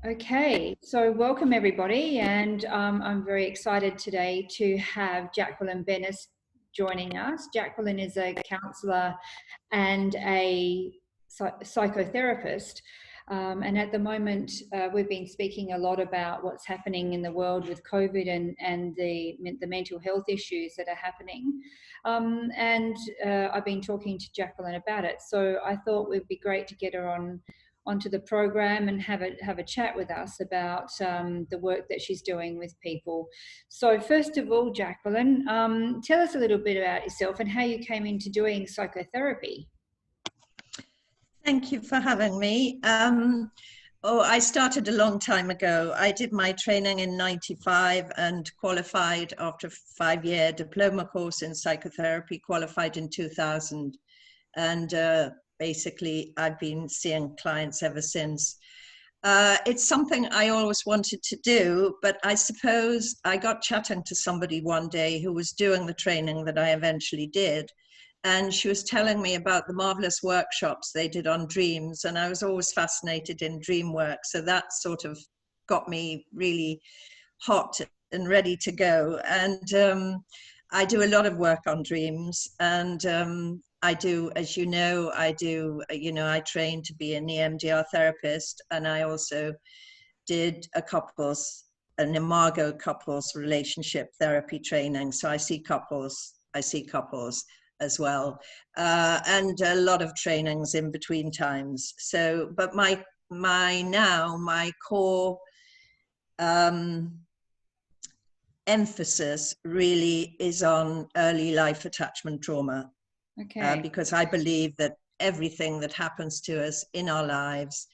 Okay, so welcome everybody, and I'm very excited today to have Jacqueline Bennis joining us. Jacqueline is a counsellor and a psychotherapist, and at the moment we've been speaking a lot about what's happening in the world with COVID and the mental health issues that are happening, and I've been talking to Jacqueline about it, so I thought it would be great to get her onto the program and have a chat with us about the work that she's doing with people. So first of all, Jacqueline, tell us a little bit about yourself and how you came into doing psychotherapy. Thank you for having me. I started a long time ago. I did my training in '95 and qualified after a 5-year diploma course in psychotherapy, qualified in 2000. And basically, I've been seeing clients ever since. It's something I always wanted to do, but I suppose I got chatting to somebody one day who was doing the training that I eventually did. And she was telling me about the marvelous workshops they did on dreams. And I was always fascinated in dream work. So that sort of got me really hot and ready to go. And I do a lot of work on dreams. And I do, as you know, I trained to be an EMDR therapist. And I also did an imago couples relationship therapy training. So I see couples as well, and a lot of trainings in between times. So, but my core emphasis really is on early life attachment trauma. Okay. Because I believe that everything that happens to us in our lives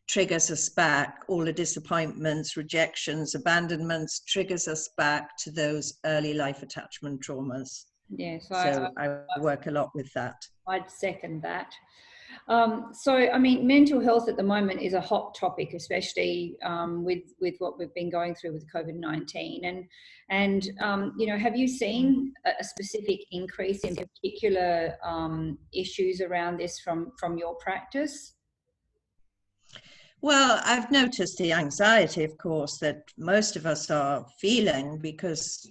triggers us back. All the disappointments, rejections, abandonments triggers us back to those early life attachment traumas. Yes, so I work a lot with that. I'd second that. So, I mean, mental health at the moment is a hot topic, especially with what we've been going through with COVID-19. And have you seen a specific increase in particular issues around this from your practice? Well, I've noticed the anxiety, of course, that most of us are feeling because,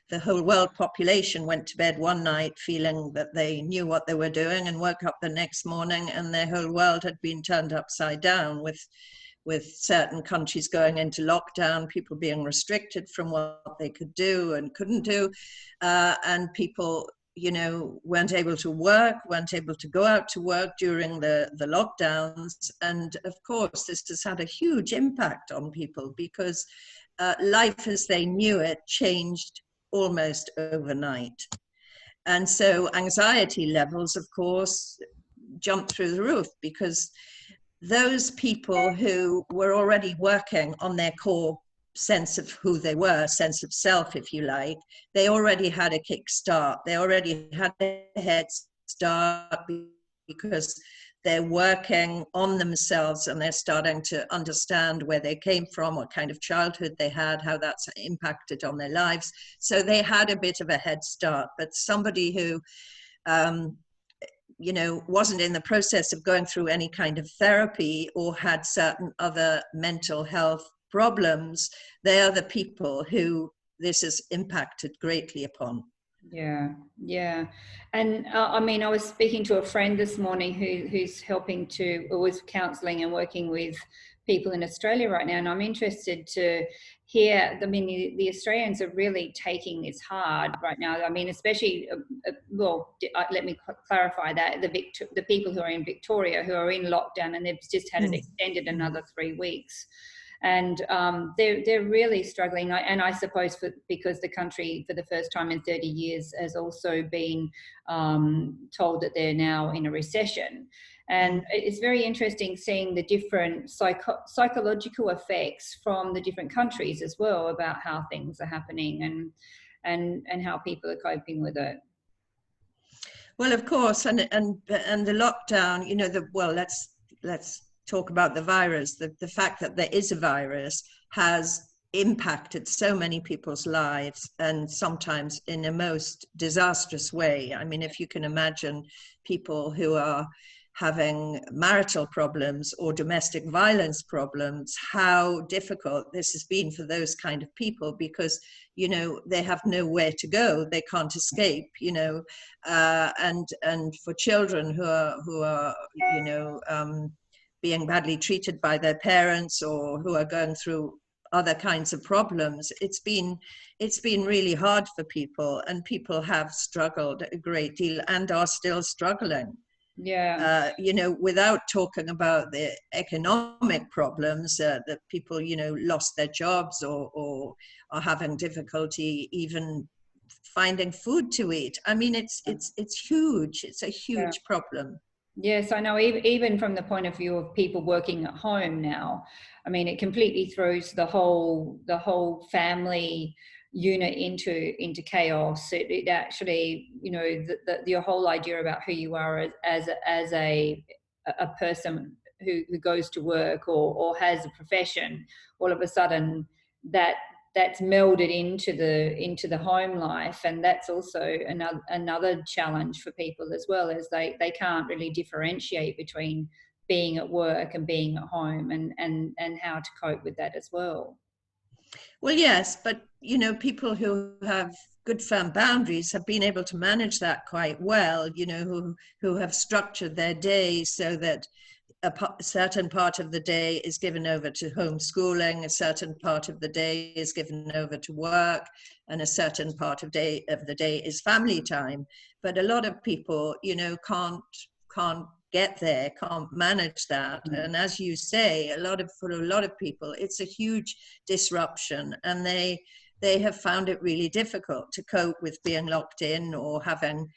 the whole world population went to bed one night feeling that they knew what they were doing and woke up the next morning and their whole world had been turned upside down with certain countries going into lockdown, people being restricted from what they could do and couldn't do, and people, weren't able to work, weren't able to go out to work during the lockdowns. And of course, this has had a huge impact on people because life as they knew it changed almost overnight. And so anxiety levels, of course, jumped through the roof because those people who were already working on their core sense of who they were, sense of self, if you like, they already had a kickstart. They already had a head start because they're working on themselves and they're starting to understand where they came from, what kind of childhood they had, how that's impacted on their lives. So they had a bit of a head start. But somebody who, wasn't in the process of going through any kind of therapy or had certain other mental health problems, they are the people who this has impacted greatly upon. Yeah. And I mean, I was speaking to a friend this morning who's was counselling and working with people in Australia right now. And I'm interested to hear, I mean, the Australians are really taking this hard right now. I mean, especially, let me clarify that, the people who are in Victoria, who are in lockdown and they've just had it extended another 3 weeks. And they're really struggling, and I suppose because the country for the first time in 30 years has also been told that they're now in a recession. And it's very interesting seeing the different psychological effects from the different countries as well about how things are happening and how people are coping with it. Well, of course, and the lockdown, let's talk about the virus. The fact that there is a virus has impacted so many people's lives, and sometimes in a most disastrous way. I mean, if you can imagine people who are having marital problems or domestic violence problems, how difficult this has been for those kind of people, because, you know, they have nowhere to go, they can't escape, you know, and for children who are you know, being badly treated by their parents, or who are going through other kinds of problems, it's been really hard for people, and people have struggled a great deal and are still struggling. Yeah. You know, without talking about the economic problems, that people, you know, lost their jobs, or are having difficulty even finding food to eat. I mean, it's huge. It's a huge problem. Yes, I know. Even from the point of view of people working at home now, I mean, it completely throws the whole family unit into chaos. It actually, you know, your whole idea about who you are as a person who goes to work or has a profession, all of a sudden that's melded into the home life, and that's also another challenge for people as well, as they can't really differentiate between being at work and being at home, and how to cope with that as well. Well, yes, but, you know, people who have good firm boundaries have been able to manage that quite well, you know, who have structured their days so that a certain part of the day is given over to homeschooling, a certain part of the day is given over to work, and a certain part of the day is family time. But a lot of people, you know, can't get there, can't manage that. And as you say, for a lot of people, it's a huge disruption, and they have found it really difficult to cope with being locked in, or having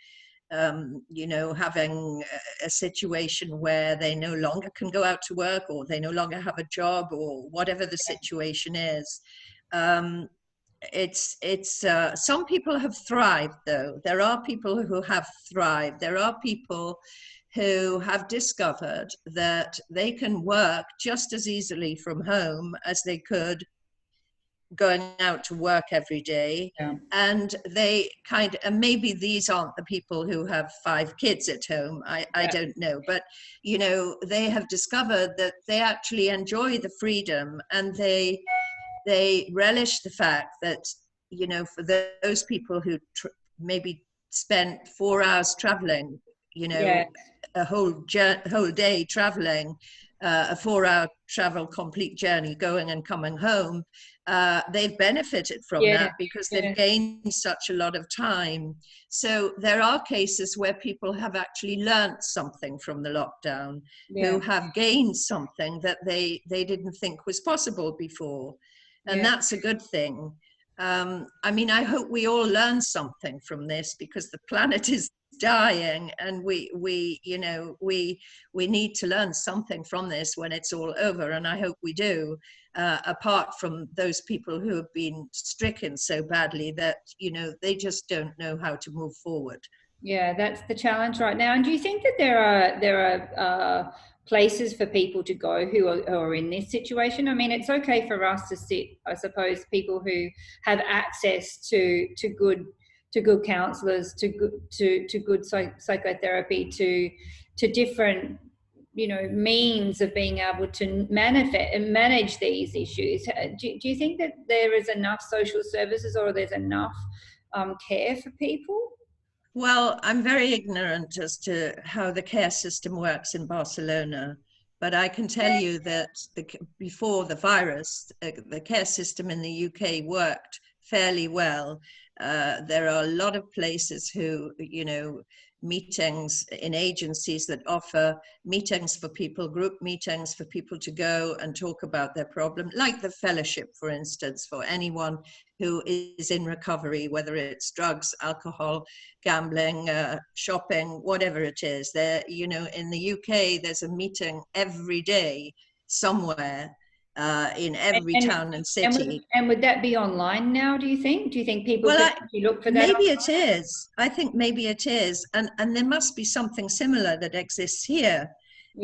you know, having a situation where they no longer can go out to work, or they no longer have a job, or whatever the situation is. Some people have thrived, though. There are people who have thrived. There are people who have discovered that they can work just as easily from home as they could going out to work every day. Yeah. And and maybe these aren't the people who have 5 kids at home, I don't know, but, you know, they have discovered that they actually enjoy the freedom, and they relish the fact that, you know, for those people who maybe spent 4 hours traveling, you know, a whole day traveling, a 4-hour travel complete journey going and coming home, they've benefited from that, because they've gained such a lot of time. So there are cases where people have actually learnt something from the lockdown, who have gained something that they didn't think was possible before. And that's a good thing. I mean, I hope we all learn something from this, because the planet is dying, and we need to learn something from this when it's all over, and I hope we do, apart from those people who have been stricken so badly that, you know, they just don't know how to move forward. Yeah, that's the challenge right now. And do you think that there are places for people to go who are in this situation? I mean, it's okay for us to sit, I suppose, people who have access to good counsellors, to good psychotherapy, to different, you know, means of being able to manage these issues. Do you think that there is enough social services, or there's enough care for people? Well, I'm very ignorant as to how the care system works in Barcelona, but I can tell you that before the virus, the care system in the UK worked fairly well. There are a lot of places who, you know, meetings in agencies that offer meetings for people, group meetings for people to go and talk about their problem, like the fellowship, for instance, for anyone who is in recovery, whether it's drugs, alcohol, gambling, shopping, whatever it is. There, you know, in the UK, there's a meeting every day somewhere in every town and city. And would that be online now, do you think? Do you think people could look for that? Maybe it is. I think maybe it is. And there must be something similar that exists here.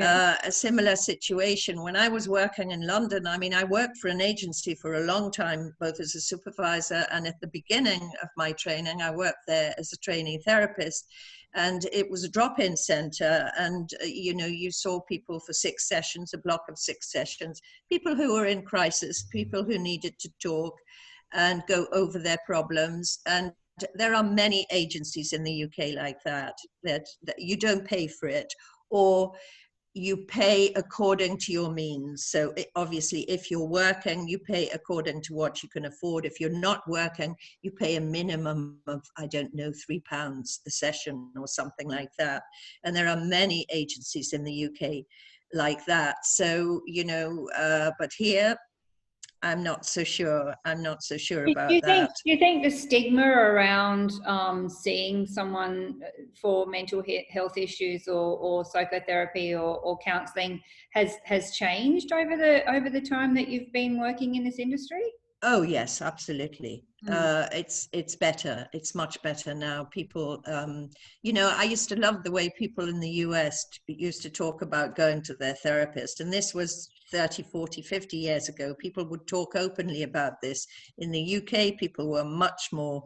A similar situation. When I was working in London, I mean, I worked for an agency for a long time, both as a supervisor, and at the beginning of my training, I worked there as a trainee therapist. and it was a drop-in center, and you know, you saw people for 6 sessions, a block of 6 sessions, people who were in crisis, people who needed to talk and go over their problems. And there are many agencies in the UK like that you don't pay for it, or you pay according to your means. So obviously, if you're working, you pay according to what you can afford. If you're not working, you pay a minimum of, I don't know, £3 a session or something like that. And there are many agencies in the UK like that. So, you know, but here, I'm not so sure. I'm not so sure about that. Do you think the stigma around seeing someone for mental health issues or psychotherapy or counselling has changed over the time that you've been working in this industry? Oh yes, absolutely. It's better. It's much better now. People, you know, I used to love the way people in the US used to talk about going to their therapist, and this was 30, 40, 50 years ago. People would talk openly about this. In the UK, people were much more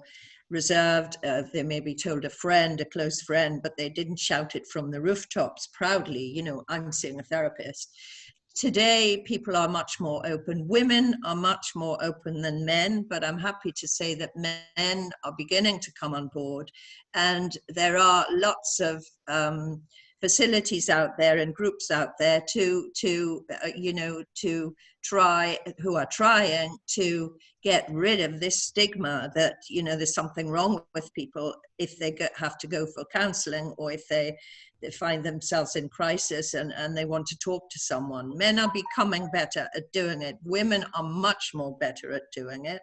reserved. They maybe told a friend, a close friend, but they didn't shout it from the rooftops proudly, you know, I'm seeing a therapist. Today, people are much more open. Women are much more open than men, but I'm happy to say that men are beginning to come on board. And there are lots of facilities out there and groups out there to try, who are trying to get rid of this stigma that, you know, there's something wrong with people if they have to go for counseling, or if they find themselves in crisis and they want to talk to someone. Men are becoming better at doing it. Women are much more better at doing it.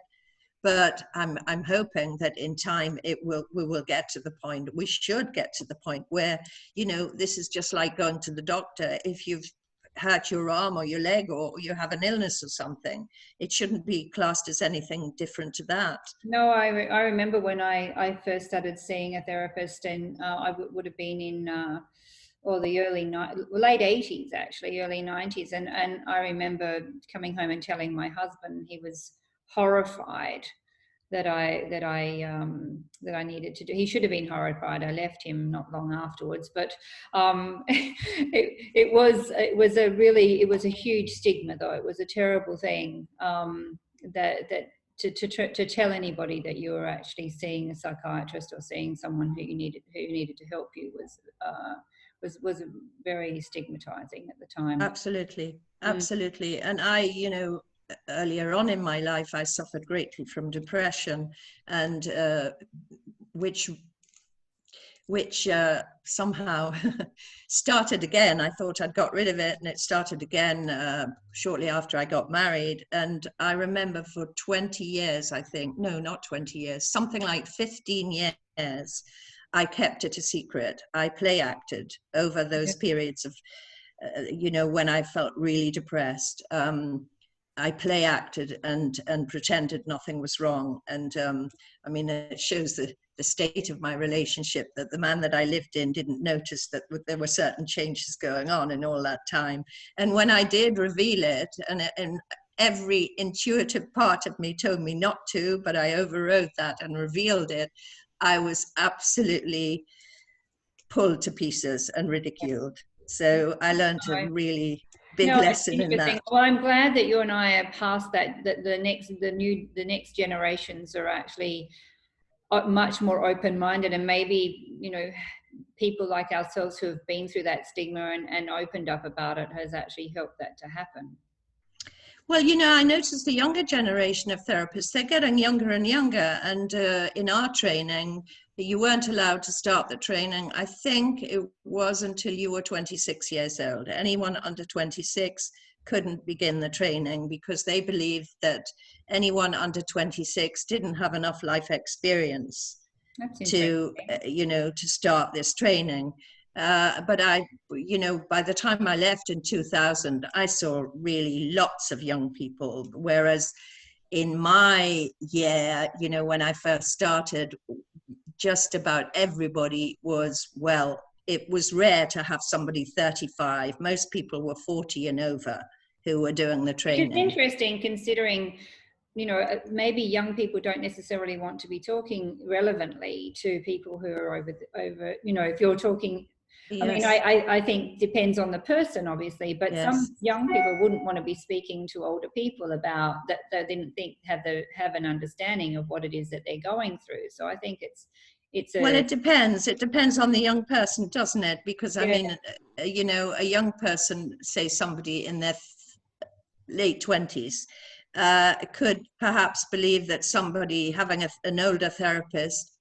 But I'm hoping that in time we will get to the point, we should get to the point where, you know, this is just like going to the doctor. If you've hurt your arm or your leg, or you have an illness or something, it shouldn't be classed as anything different to that. No, I remember when I first started seeing a therapist, and I would have been in the late 80s, actually, early 90s, and I remember coming home and telling my husband. He was horrified that I needed to do. He should have been horrified. I left him not long afterwards, but it was a huge stigma, though. It was a terrible thing to tell anybody that you were actually seeing a psychiatrist or seeing someone who needed to help you was very stigmatizing at the time. Absolutely. And I, you know, earlier on in my life, I suffered greatly from depression, and which somehow started again. I thought I'd got rid of it, and it started again shortly after I got married. And I remember for 20 years, I think, no, not 20 years, something like 15 years, I kept it a secret. I play acted over those periods of, you know, when I felt really depressed. I play acted and pretended nothing was wrong. And I mean, it shows the state of my relationship, that the man that I lived in didn't notice that there were certain changes going on in all that time. And when I did reveal it, and every intuitive part of me told me not to, but I overrode that and revealed it, I was absolutely pulled to pieces and ridiculed. So I learned a really big lesson in that. Well, I'm glad that you and I are past that. That the next generations are actually much more open-minded, and maybe, you know, people like ourselves who have been through that stigma and opened up about it has actually helped that to happen. Well, you know, I noticed the younger generation of therapists, they're getting younger and younger. And in our training, you weren't allowed to start the training. I think it was until you were 26 years old. Anyone under 26 couldn't begin the training, because they believed that anyone under 26 didn't have enough life experience to, you know, to start this training. But you know, by the time I left in 2000, I saw really lots of young people, whereas in my year, you know, when I first started, just about everybody was, well, it was rare to have somebody 35. Most people were 40 and over who were doing the training. It's interesting, considering maybe young people don't necessarily want to be talking relevantly to people who are over, if you're talking, Yes. I mean, I think depends on the person, obviously, but Yes. some young people wouldn't want to be speaking to older people about that. They didn't have an understanding of what it is that they're going through. So I think well, it depends. It depends on the young person, doesn't it? Because I mean, a young person, say somebody in their late 20s, could perhaps believe that somebody having an older therapist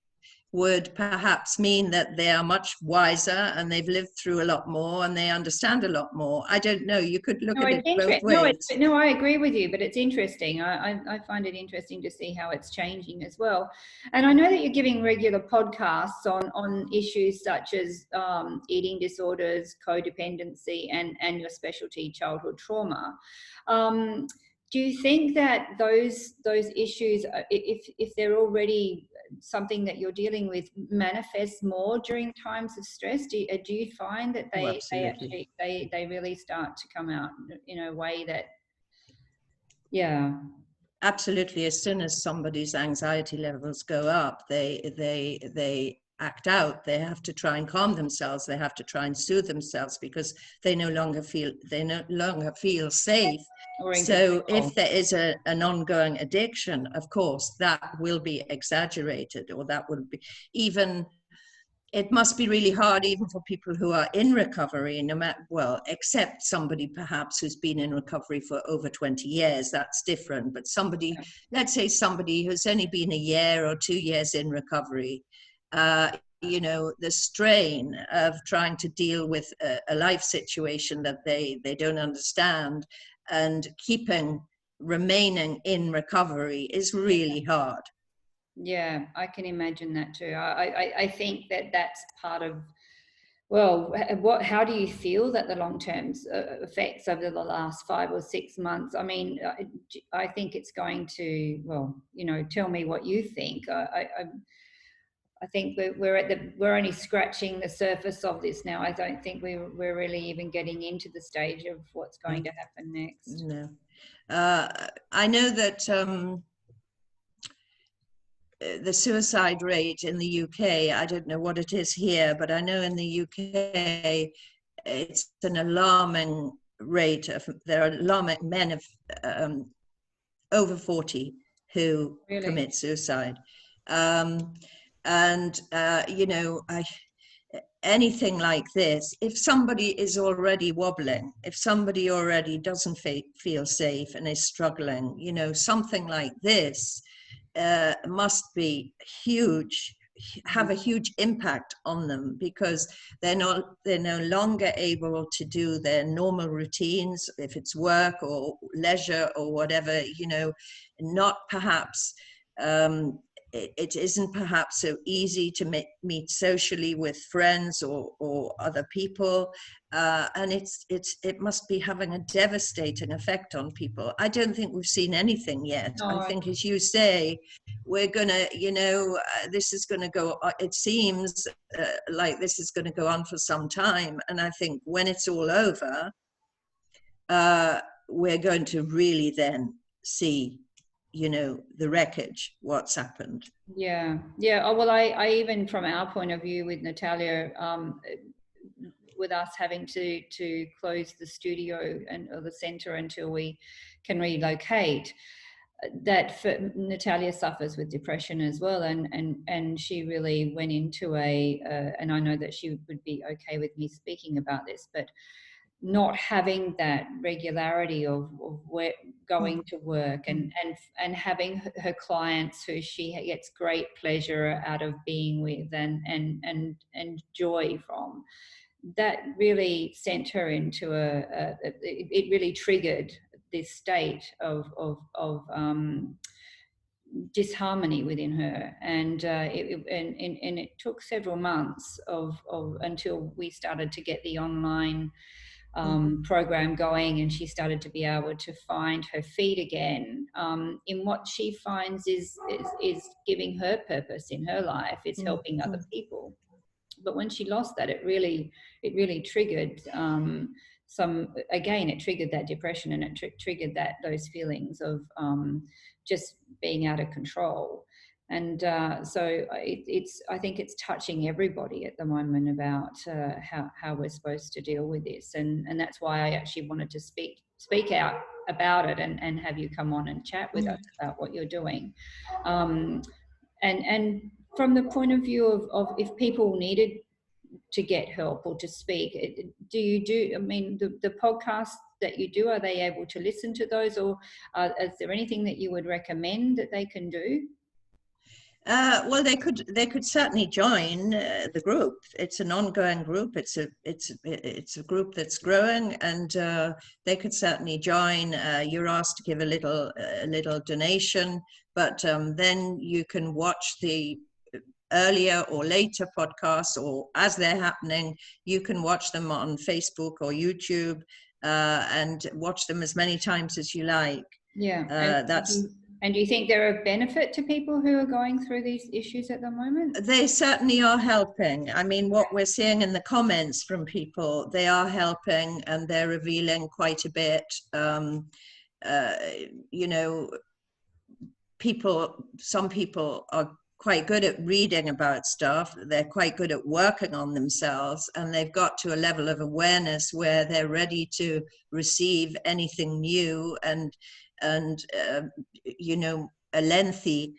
would perhaps mean that they are much wiser and they've lived through a lot more and they understand a lot more. I don't know. You could look at it both ways. No, I agree with you, but it's interesting. I find it interesting to see how it's changing as well. And I know that you're giving regular podcasts on issues such as eating disorders, codependency, and your specialty, childhood trauma. Do you think that those issues, if they're already something that you're dealing with, manifest more during times of stress? Do you find that they really start to come out in a way that, absolutely. As soon as somebody's anxiety levels go up, they act out. They have to try and calm themselves. They have to try and soothe themselves because they no longer feel safe. So if there is an ongoing addiction, of course, that will be exaggerated, or that will be even, it must be really hard even for people who are in recovery, no matter, well, except somebody perhaps who's been in recovery for over 20 years, that's different. But somebody, let's say somebody who's only been a year or 2 years in recovery, the strain of trying to deal with a life situation that they don't understand and remaining in recovery is really hard. Yeah, I can imagine that too. I think that's part of, well, how do you feel that the long-term effects over the last 5 or 6 months? I mean, I think it's going to, well, tell me what you think. I think we're only scratching the surface of this now. I don't think we're really even getting into the stage of what's going to happen next. No. I know that the suicide rate in the UK, I don't know what it is here, but I know in the UK it's an alarming rate there are alarming men of over 40 who commit suicide. Anything like this, if somebody is already wobbling, if somebody already doesn't feel safe and is struggling, something like this must be huge, have a huge impact on them, because they're no longer able to do their normal routines, if it's work or leisure or whatever, not perhaps it isn't perhaps so easy to meet socially with friends or other people, and it must be having a devastating effect on people. I don't think we've seen anything yet. No, I think, as you say, we're gonna, this is gonna go. It seems like this is going to go on for some time, and I think when it's all over, we're going to really then see, the wreckage, what's happened. Yeah. Oh, well, I even from our point of view with Natalia, with us having to close the studio or the centre until we can relocate, that Natalia suffers with depression as well, and she really went into and I know that she would be okay with me speaking about this, but not having that regularity of going to work and having her clients who she gets great pleasure out of being with and joy from, that really sent her into it really triggered this state of disharmony within her, and it took several months until we started to get the online program going, and she started to be able to find her feet again in what she finds is giving her purpose in her life. It's helping other people. But when she lost that, it really triggered again, it triggered that depression, and it triggered those feelings of just being out of control. And so I think it's touching everybody at the moment about how we're supposed to deal with this, and that's why I actually wanted to speak out about it and have you come on and chat with us about what you're doing. And from the point of view of if people needed to get help or to speak, I mean, the podcasts that you do, are they able to listen to those, or is there anything that you would recommend that they can do? Well, they could certainly join the group. It's an ongoing group. It's a group that's growing, and they could certainly join. You're asked to give a little donation, but then you can watch the earlier or later podcasts, or as they're happening, you can watch them on Facebook or YouTube, and watch them as many times as you like. Yeah, and do you think they're of benefit to people who are going through these issues at the moment? They certainly are helping. I mean, what we're seeing in the comments from people, they are helping, and they're revealing quite a bit. You know, some people are quite good at reading about stuff. They're quite good at working on themselves, and they've got to a level of awareness where they're ready to receive anything new, and you know, a lengthy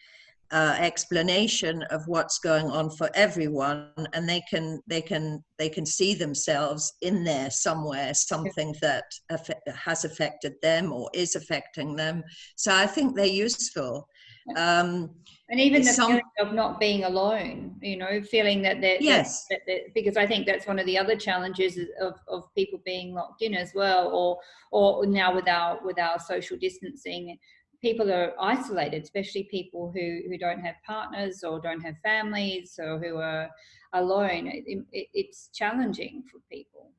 explanation of what's going on for everyone, and they can see themselves in there somewhere, something that has affected them or is affecting them. So I think they're useful. And even the feeling of not being alone, you know, feeling that they're, yes, because I think that's one of the other challenges of people being locked in as well, or now with our social distancing, people are isolated, especially people who don't have partners or don't have families, or who are alone. It's challenging for people.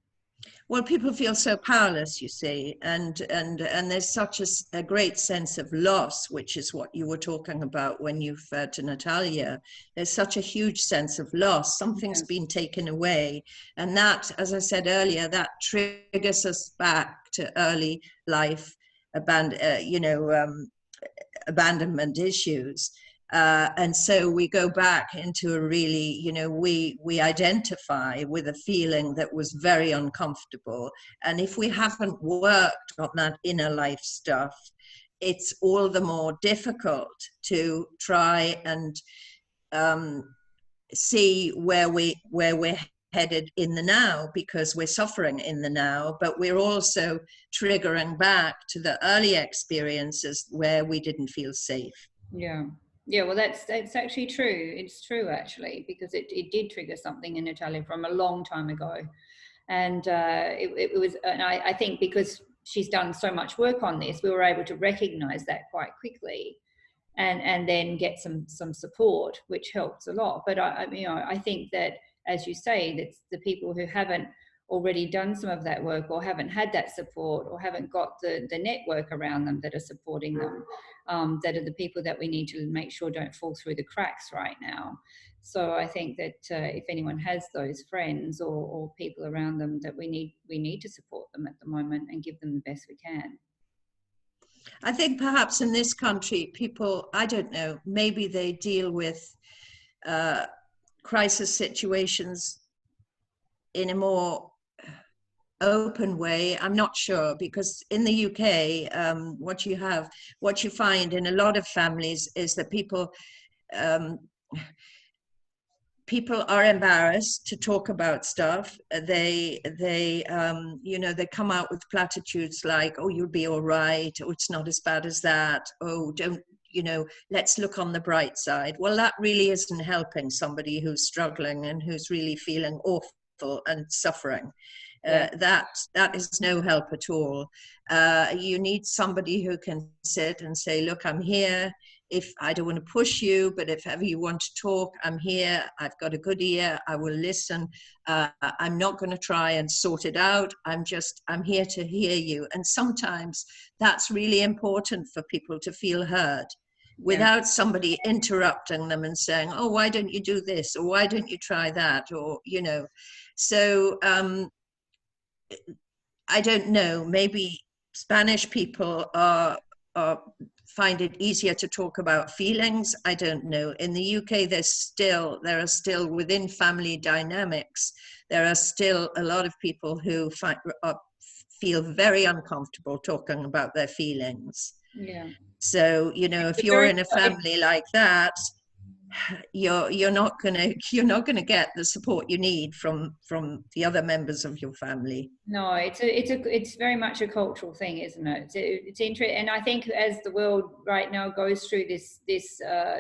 Well, people feel so powerless, you see, and there's such a great sense of loss, which is what you were talking about when you referred to Natalia. There's such a huge sense of loss. Something's been taken away, and that, as I said earlier, that triggers us back to early life abandonment issues. And so we go back into a really, you know, we identify with a feeling that was very uncomfortable. And if we haven't worked on that inner life stuff, it's all the more difficult to try and see where we're headed in the now, because we're suffering in the now, but we're also triggering back to the early experiences where we didn't feel safe. Yeah, well, that's actually true. It's true, actually, because it did trigger something in Natalia from a long time ago. And it was, and I think because she's done so much work on this, we were able to recognize that quite quickly, and then get some support, which helps a lot. But I think that, as you say, that's the people who haven't already done some of that work, or haven't had that support, or haven't got the network around them that are supporting them, that are the people that we need to make sure don't fall through the cracks right now. So I think that if anyone has those friends or people around them, that we need to support them at the moment and give them the best we can. I think perhaps in this country, people, I don't know, maybe they deal with crisis situations in a more open way. I'm not sure, because in the UK, what you find in a lot of families is that people are embarrassed to talk about stuff. They come out with platitudes like, "Oh, you'll be all right," or "It's not as bad as that," "Oh, don't, let's look on the bright side." Well, that really isn't helping somebody who's struggling and who's really feeling awful and suffering. That is no help at all. You need somebody who can sit and say, "Look, I'm here. If I don't want to push you, but if ever you want to talk, I'm here. I've got a good ear. I will listen. I'm not going to try and sort it out. I'm here to hear you." And sometimes that's really important for people to feel heard, without somebody interrupting them and saying, "Oh, why don't you do this?" or "Why don't you try that?" or, So I don't know, maybe Spanish people find it easier to talk about feelings. I don't know. In the UK, there are still within family dynamics, there are still a lot of people who feel very uncomfortable talking about their feelings. Yeah. So, you know, if you're in a family like that, you're not gonna get the support you need from the other members of your family. No, it's very much a cultural thing, isn't it? It's interesting, and I think as the world right now goes through this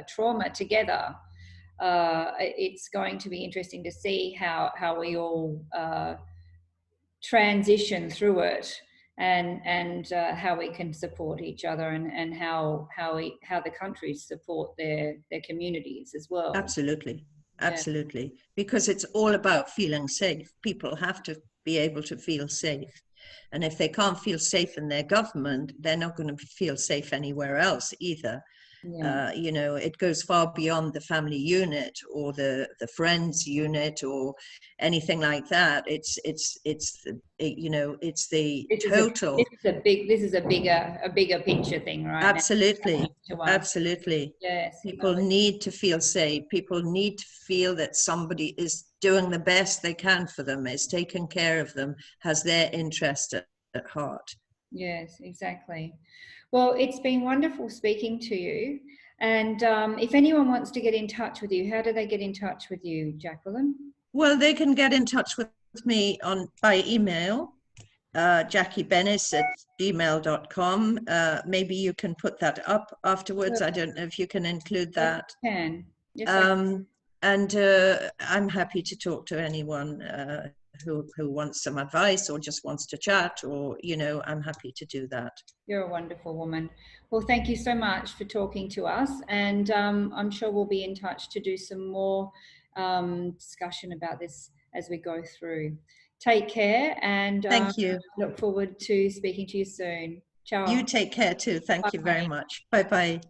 trauma together, it's going to be interesting to see how we all transition through it, and how we can support each other, and how the countries support their communities as well. Absolutely. Yeah. Absolutely. Because it's all about feeling safe. People have to be able to feel safe. And if they can't feel safe in their government, they're not going to feel safe anywhere else either. Yeah. You know, it goes far beyond the family unit or the friends unit or anything like that. It's you know, it's the total. This is a bigger picture thing, right? Absolutely. Absolutely. Yes. People need to feel safe. People need to feel that somebody is doing the best they can for them, is taking care of them, has their interest at heart. Yes, exactly. Well, it's been wonderful speaking to you. And if anyone wants to get in touch with you, how do they get in touch with you, Jacqueline? Well, they can get in touch with me by email, jackiebennis@gmail.com. Maybe you can put that up afterwards. I don't know if you can include that. I can. Yes, I can. And I'm happy to talk to anyone who wants some advice or just wants to chat, or, you know, I'm happy to do that. You're a wonderful woman. Well, thank you so much for talking to us, and I'm sure we'll be in touch to do some more discussion about this as we go through. Take care, and thank you. Look forward to speaking to you soon. Ciao. You take care too. Thank you very much. Bye-bye.